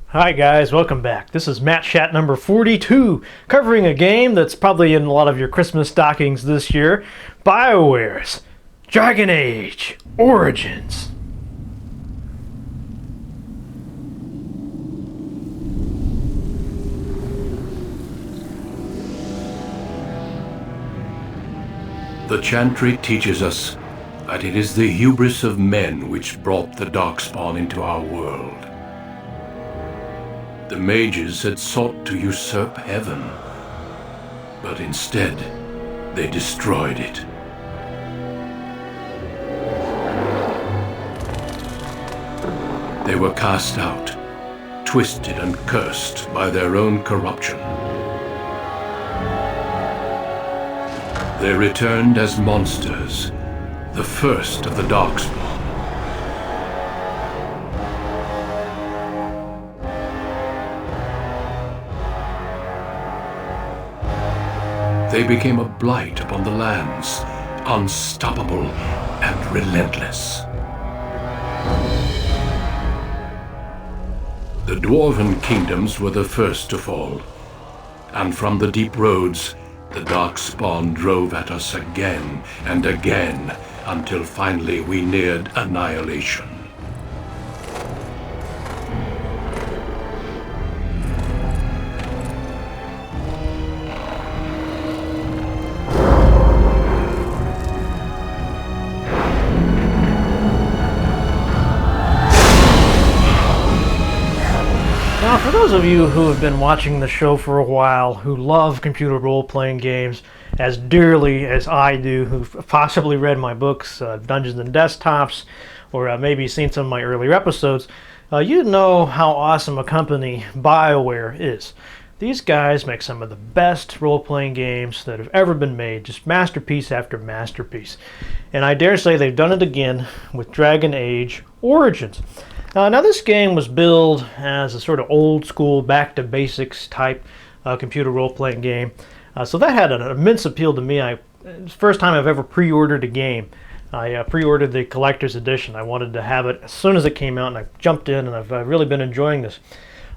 Hi guys, welcome back. This is Matt Chat number 42, covering a game that's probably in a lot of your Christmas stockings this year, Bioware's Dragon Age Origins. The Chantry teaches us that it is the hubris of men which brought the Darkspawn into our world. The mages had sought to usurp heaven, but instead they destroyed it. They were cast out, twisted and cursed by their own corruption. They returned as monsters, the first of the Darkspawn. They became a blight upon the lands, unstoppable and relentless. The Dwarven kingdoms were the first to fall, and from the deep roads, the Darkspawn drove at us again and again, until finally we neared annihilation. Now, for those of you who have been watching the show for a while, who love computer role-playing games as dearly as I do, who've possibly read my books, Dungeons and Desktops, or maybe seen some of my earlier episodes, you know how awesome a company Bioware is. These guys make some of the best role-playing games that have ever been made, just masterpiece after masterpiece. And I dare say they've done it again with Dragon Age Origins. Now this game was billed as a sort of old school, back to basics type computer role-playing game. So that had an immense appeal to me. It's the first time I've ever pre-ordered a game. I pre-ordered the collector's edition. I wanted to have it as soon as it came out, and I jumped in, and I've really been enjoying this.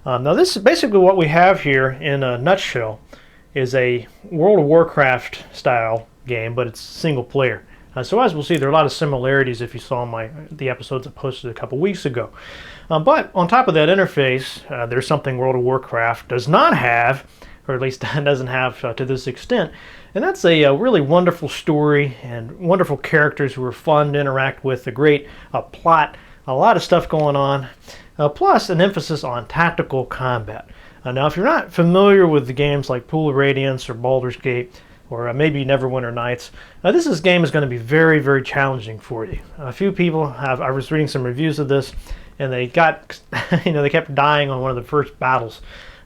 Now this is basically what we have here in a nutshell, is a World of Warcraft style game, but it's single player. So as we'll see, there are a lot of similarities if you saw the episodes I posted a couple weeks ago. But on top of that interface, there's something World of Warcraft does not have, or at least doesn't have to this extent, and that's a really wonderful story and wonderful characters who are fun to interact with, a great plot, a lot of stuff going on, plus an emphasis on tactical combat. Now if you're not familiar with the games like Pool of Radiance or Baldur's Gate, or maybe Neverwinter Nights, this game is going to be very, very challenging for you. A few people I was reading some reviews of this, and they got, they kept dying on one of the first battles.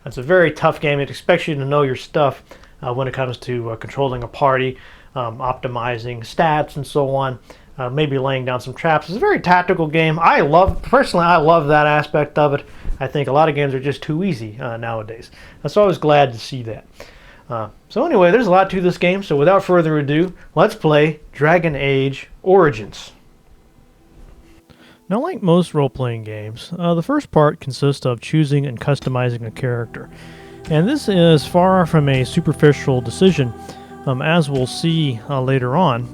It's a very tough game. It expects you to know your stuff when it comes to controlling a party, optimizing stats and so on, maybe laying down some traps. It's a very tactical game. Personally, I love that aspect of it. I think a lot of games are just too easy nowadays. So I was glad to see that. So anyway, there's a lot to this game, so without further ado, let's play Dragon Age Origins. Now, like most role-playing games, the first part consists of choosing and customizing a character. And this is far from a superficial decision, as we'll see later on.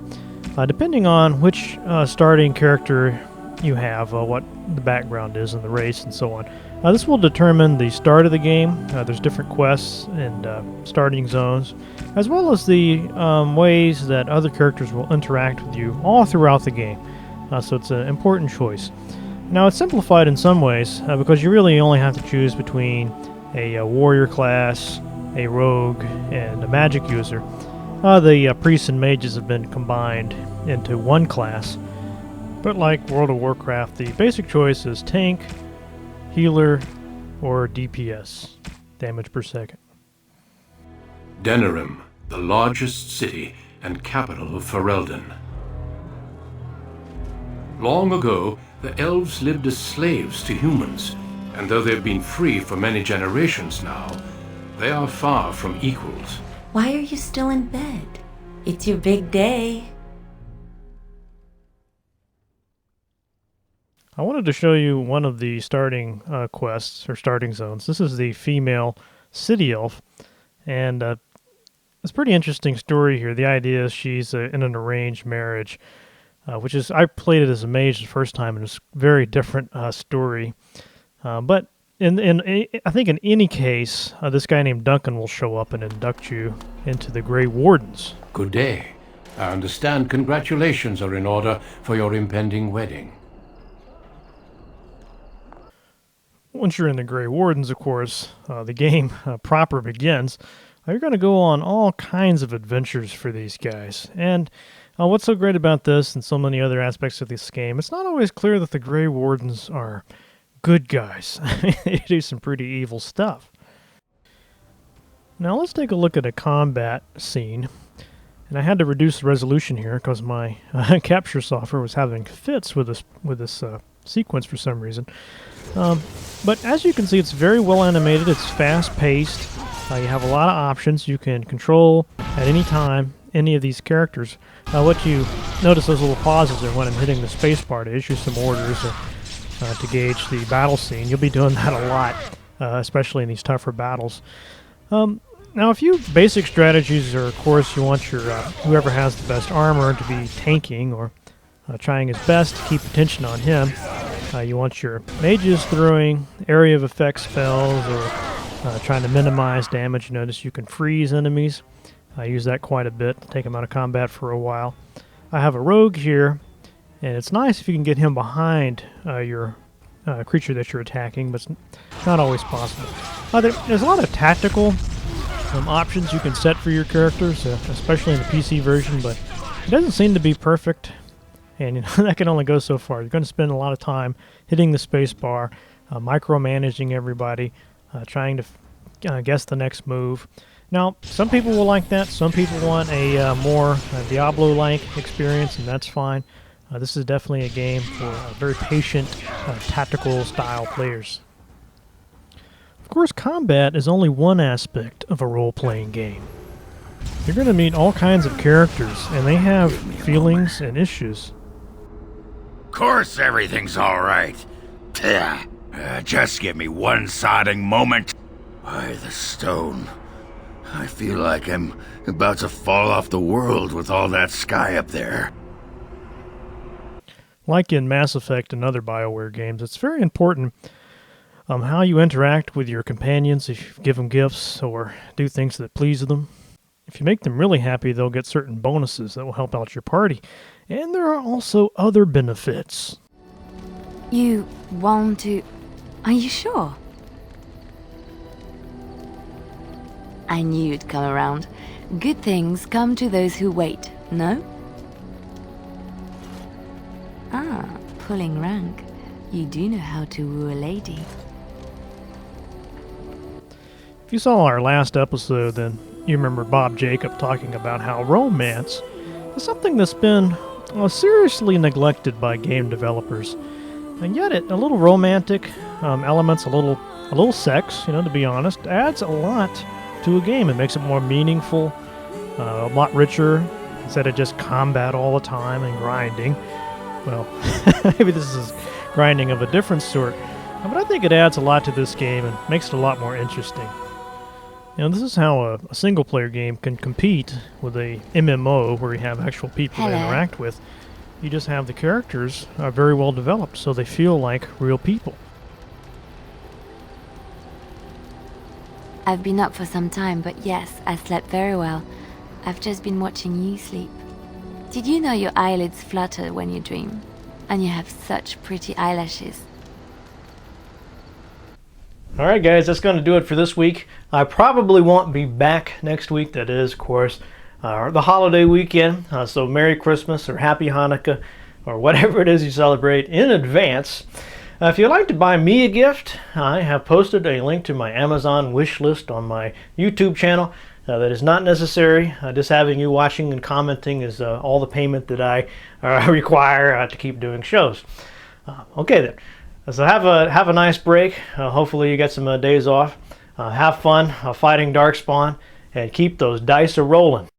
Depending on which starting character you have, what the background is and the race and so on. This will determine the start of the game. There's different quests and starting zones, as well as the ways that other characters will interact with you all throughout the game. So it's an important choice. Now it's simplified in some ways because you really only have to choose between a warrior class, a rogue, and a magic user. The priests and mages have been combined into one class. But like World of Warcraft, the basic choice is tank, healer, or DPS, damage per second. Denerim, the largest city and capital of Ferelden. Long ago, the elves lived as slaves to humans, and though they've been free for many generations now, they are far from equals. Why are you still in bed? It's your big day. I wanted to show you one of the starting quests, or starting zones. This is the female city elf, and it's a pretty interesting story here. The idea is she's in an arranged marriage, which is, I played it as a mage the first time, and it's a very different story. But I think in any case, this guy named Duncan will show up and induct you into the Grey Wardens. Good day. I understand congratulations are in order for your impending wedding. Once you're in the Grey Wardens, of course, the game proper begins. You're going to go on all kinds of adventures for these guys. And what's so great about this and so many other aspects of this game, it's not always clear that the Grey Wardens are good guys. They do some pretty evil stuff. Now let's take a look at a combat scene. And I had to reduce the resolution here because my capture software was having fits with this sequence for some reason. But as you can see, it's very well animated. It's fast-paced. You have a lot of options. You can control at any time any of these characters. What you notice, those little pauses are when I'm hitting the space bar to issue some orders or to gauge the battle scene. You'll be doing that a lot, especially in these tougher battles. Now, a few basic strategies are, of course, you want your whoever has the best armor to be tanking or trying his best to keep attention on him. You want your mages throwing area of effect spells or trying to minimize damage. You notice you can freeze enemies. I use that quite a bit to take them out of combat for a while. I have a rogue here, and it's nice if you can get him behind your creature that you're attacking, but it's not always possible. There's a lot of tactical options you can set for your characters, especially in the PC version, but it doesn't seem to be perfect. And that can only go so far. You're going to spend a lot of time hitting the space bar, micromanaging everybody, trying to guess the next move. Now, some people will like that. Some people want a more Diablo-like experience, and that's fine. This is definitely a game for very patient, tactical-style players. Of course, combat is only one aspect of a role-playing game. You're going to meet all kinds of characters, and they have feelings and issues. Course everything's alright. Just give me one sodding moment. Why, the stone. I feel like I'm about to fall off the world with all that sky up there. Like in Mass Effect and other Bioware games, it's very important how you interact with your companions, if you give them gifts or do things that please them. If you make them really happy, they'll get certain bonuses that will help out your party. And there are also other benefits. You want to... Are you sure? I knew you'd come around. Good things come to those who wait, no? Ah, pulling rank. You do know how to woo a lady. If you saw our last episode, then you remember Bob Jacob talking about how romance is something that's been seriously neglected by game developers. And yet a little romantic elements, a little sex, to be honest, adds a lot to a game. It makes it more meaningful, a lot richer, instead of just combat all the time and grinding. Well, maybe this is grinding of a different sort, but I think it adds a lot to this game and makes it a lot more interesting. This is how a single-player game can compete with a MMO where you have actual people to interact with. You just have the characters very well developed, so they feel like real people. I've been up for some time, but yes, I slept very well. I've just been watching you sleep. Did you know your eyelids flutter when you dream? And you have such pretty eyelashes. Alright guys, that's going to do it for this week. I probably won't be back next week. That is, of course, the holiday weekend. So Merry Christmas or Happy Hanukkah or whatever it is you celebrate in advance. If you'd like to buy me a gift, I have posted a link to my Amazon wish list on my YouTube channel. That is not necessary. Just having you watching and commenting is all the payment that I require to keep doing shows. Okay then. So have a nice break. Hopefully you get some days off. Have fun fighting Darkspawn, and keep those dice a rolling.